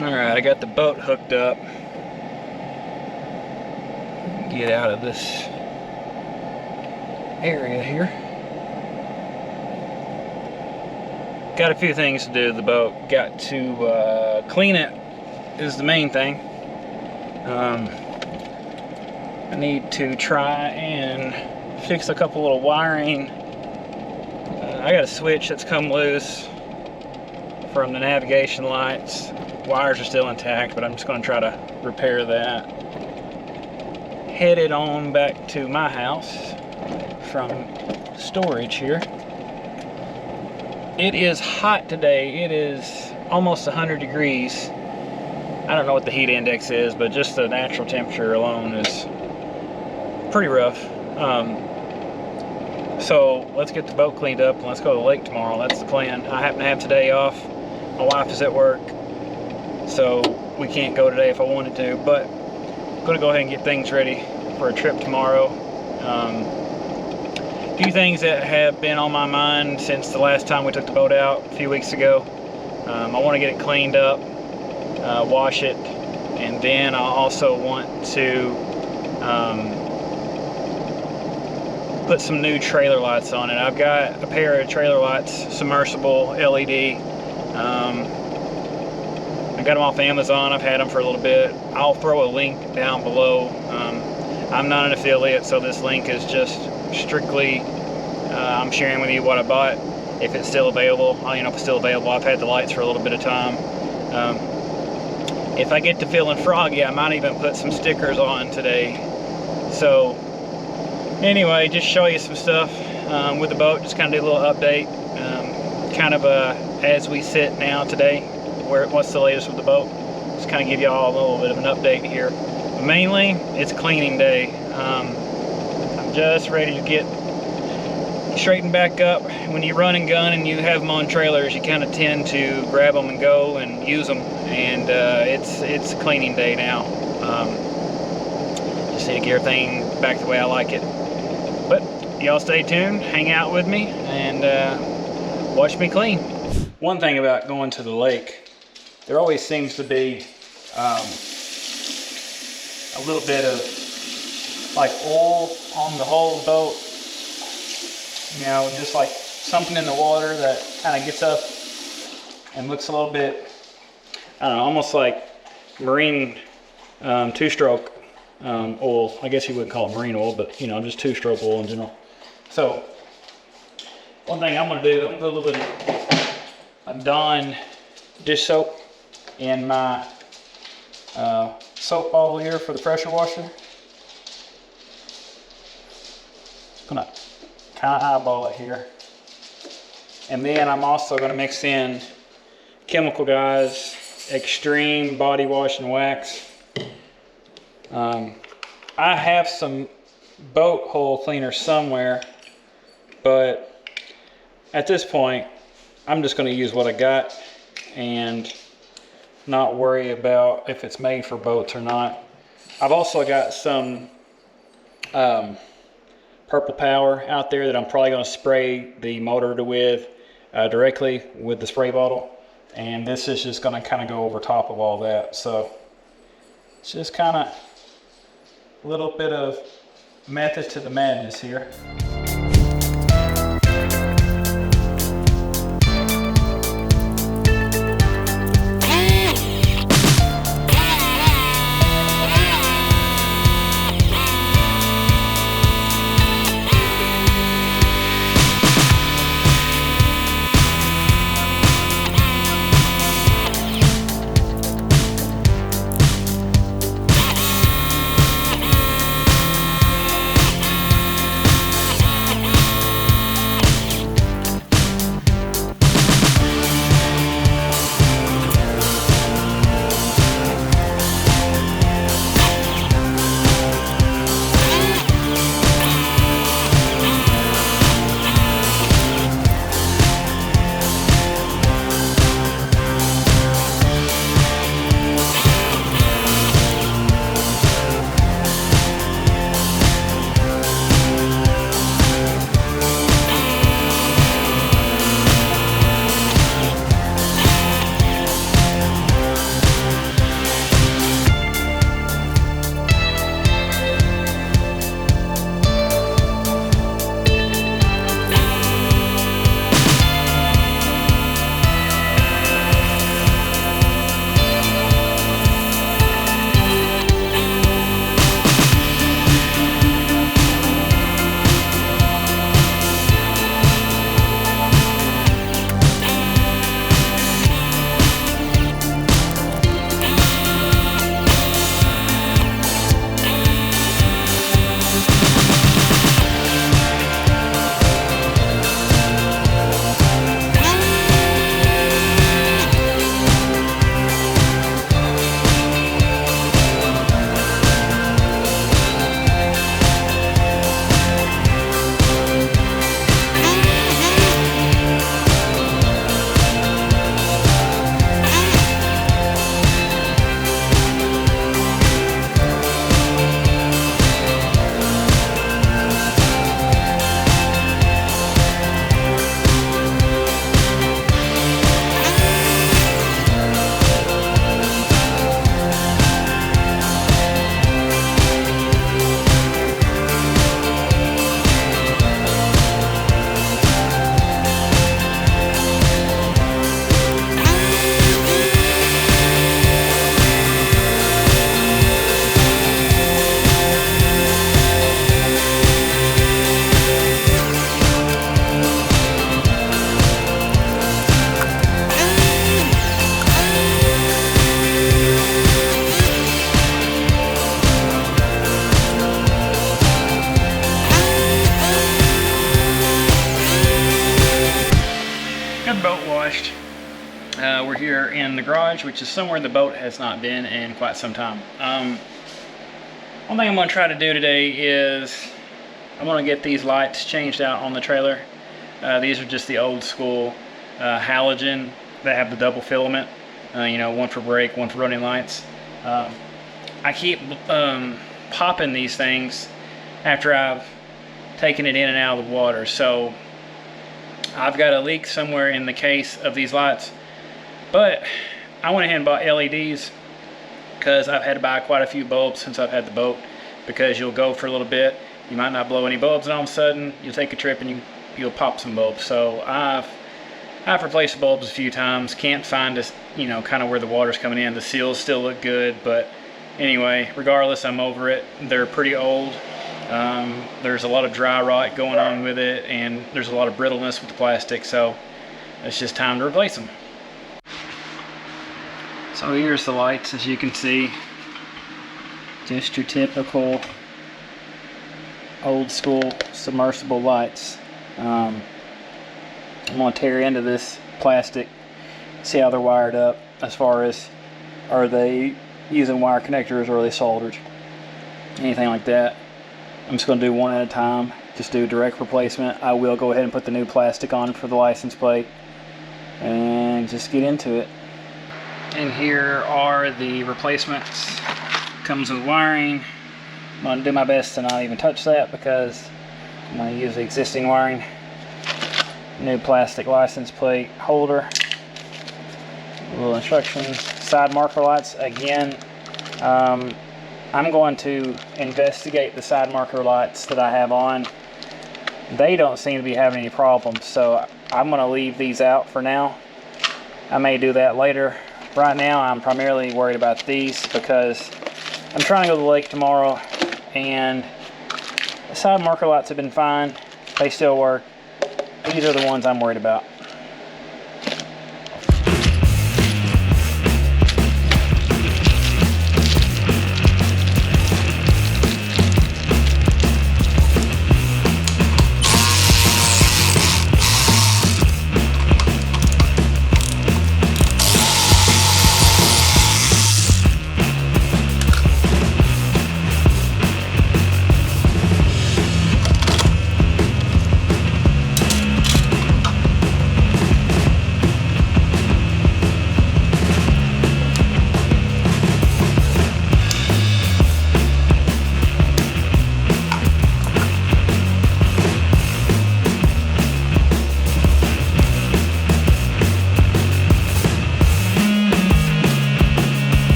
Alright, I got the boat hooked up. Get out of this area here. Got a few things to do to the boat. Got to clean it is the main thing. I need to try and fix a couple little wiring. I got a switch that's come loose from the navigation lights. Wires are still intact, but I'm just going to try to repair that. Headed on back to my house from storage here. It is hot today. It is almost 100 degrees. I don't know what the heat index is, but just the natural temperature alone is pretty rough. So let's get the boat cleaned up and let's go to the lake tomorrow. That's the plan. I happen to have today off. My wife is at work, so we can't go today if I wanted to, but I'm going to go ahead and get things ready for a trip tomorrow. A few things that have been on my mind since the last time we took the boat out a few weeks ago. I want to get it cleaned up, wash it, and then I also want to put some new trailer lights on it. I've got a pair of trailer lights, submersible LED. I got them off Amazon. I've had them for a little bit. I'll throw a link down below. I'm not an affiliate, so this link is just strictly I'm sharing with you what I bought. If it's still available, if it's still available. I've had the lights for a little bit of time. If I get to feeling froggy, I might even put some stickers on today. So anyway, just show you some stuff with the boat. Just kind of do a little update. Kind of as we sit now today, what's the latest with the boat. Just kind of give you all a little bit of an update here. But mainly, it's cleaning day. I'm just ready to get straightened back up. When you run and gun and you have them on trailers, you kind of tend to grab them and go and use them. And it's cleaning day now. Just need to get everything back the way I like it. But y'all stay tuned, hang out with me, and watch me clean. One thing about going to the lake, there always seems to be a little bit of like oil on the whole boat. Just like something in the water that kind of gets up and looks a little bit, I don't know, almost like marine two-stroke oil. I guess you wouldn't call it marine oil, but just two-stroke oil in general. So one thing I'm going to do, I'm going to put a little bit of Dawn dish soap in my soap bottle here for the pressure washer. Come on. kind of eyeball it here. And then I'm also going to mix in Chemical Guys Extreme Body Wash and Wax. I have some boat hole cleaner somewhere, but at this point I'm just going to use what I got and not worry about if it's made for boats or not. I've also got some Purple Power out there that I'm probably going to spray the motor with directly with the spray bottle, and this is just going to kind of go over top of all that. So it's just kind of a little bit of method to the madness here. We're here in the garage, which is somewhere the boat has not been in quite some time. One thing I'm going to try to do today is I'm going to get these lights changed out on the trailer. These are just the old school halogen that have the double filament, you know, one for brake, one for running lights. I keep popping these things after I've taken it in and out of the water, so I've got a leak somewhere in the case of these lights. But I went ahead and bought LEDs because I've had to buy quite a few bulbs since I've had the boat, because you'll go for a little bit, you might not blow any bulbs, and all of a sudden you'll take a trip and you'll pop some bulbs. So I've replaced bulbs a few times. Can't find this, you know, kind of where the water's coming in. The seals still look good, but anyway, regardless, I'm over it. They're pretty old. There's a lot of dry rot going on with it, and there's a lot of brittleness with the plastic, so it's just time to replace them. So here's the lights, as you can see. Just your typical old school submersible lights. I'm going to tear into this plastic, see how they're wired up, as far as are they using wire connectors or are they soldered, anything like that. I'm just going to do one at a time, just do direct replacement. I will go ahead and put the new plastic on for the license plate and just get into it. And here are the replacements. Comes with wiring. I'm going to do my best to not even touch that because I'm going to use the existing wiring. New plastic license plate holder. Little instructions. Side marker lights. Again, I'm going to investigate the side marker lights that I have on. They don't seem to be having any problems, so I'm going to leave these out for now. I may do that later. Right now I'm primarily worried about these because I'm trying to go to the lake tomorrow, and the side marker lights have been fine. They still work. These are the ones I'm worried about.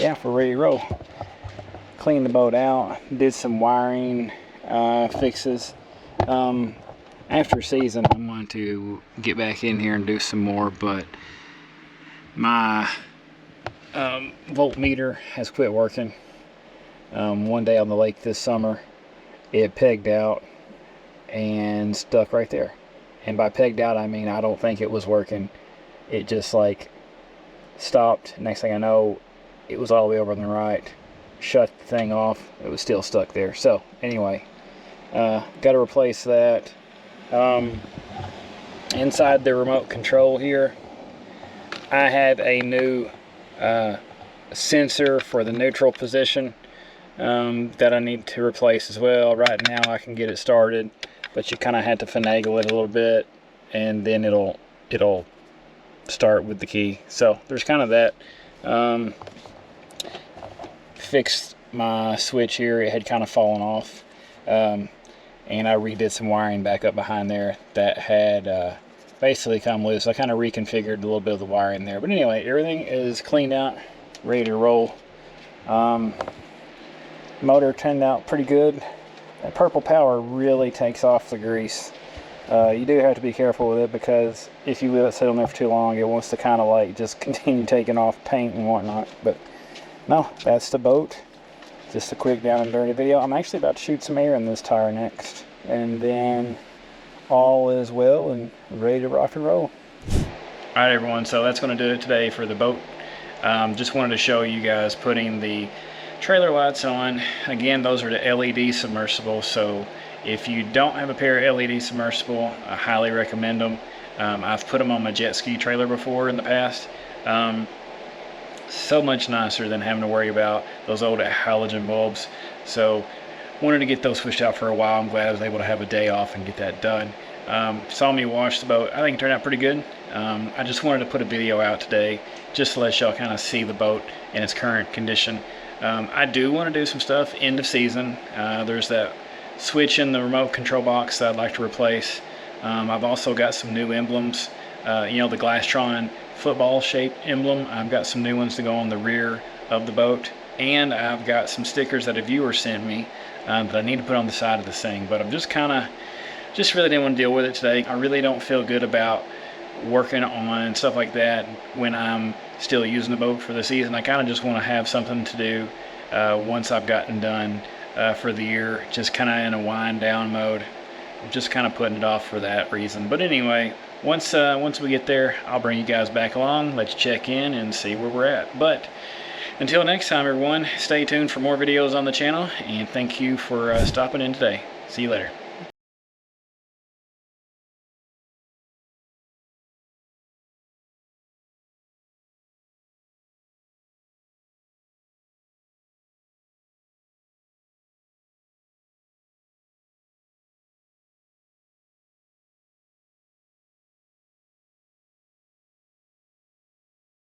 Yeah, we're ready to roll. Cleaned the boat out, did some wiring fixes. After season, I'm going to get back in here and do some more, but my voltmeter has quit working. One day on the lake this summer, it pegged out and stuck right there. And by pegged out, I mean I don't think it was working. It just like stopped. Next thing I know, it was all the way over on the right. Shut the thing off. It was still stuck there. So anyway, got to replace that. Inside the remote control here, I have a new sensor for the neutral position that I need to replace as well. Right now I can get it started, but you kind of had to finagle it a little bit, and then it'll start with the key. So there's kind of that. Fixed my switch here. It had kind of fallen off, and I redid some wiring back up behind there that had basically come loose. I kind of reconfigured a little bit of the wiring there, but anyway, everything is cleaned out, ready to roll. Motor turned out pretty good. That purple power really takes off the grease. You do have to be careful with it, because if you let it sit on there for too long, it wants to kind of like just continue taking off paint and whatnot. But no, that's the boat. Just a quick down and dirty video. I'm actually about to shoot some air in this tire next, and then all is well and ready to rock and roll. All right, everyone, so that's going to do it today for the boat. Just wanted to show you guys putting the trailer lights on. Again, those are the LED Submersible, so if you don't have a pair of LED Submersible, I highly recommend them. I've put them on my jet ski trailer before in the past. So much nicer than having to worry about those old halogen bulbs. So wanted to get those switched out for a while. I'm glad I was able to have a day off and get that done. Saw me wash the boat. I think it turned out pretty good. I just wanted to put a video out today just to let y'all kind of see the boat in its current condition. I do want to do some stuff end of season. There's that switch in the remote control box that I'd like to replace. I've also got some new emblems. You know, the Glastron football shaped emblem. I've got some new ones to go on the rear of the boat, and I've got some stickers that a viewer sent me that I need to put on the side of this thing. But I'm just really didn't want to deal with it today. I really don't feel good about working on stuff like that when I'm still using the boat for the season. I kind of just want to have something to do once I've gotten done for the year, just kind of in a wind down mode. I'm just kind of putting it off for that reason. But anyway, once we get there, I'll bring you guys back along, let you check in and see where we're at. But until next time, everyone, stay tuned for more videos on the channel, and thank you for stopping in today. See you later.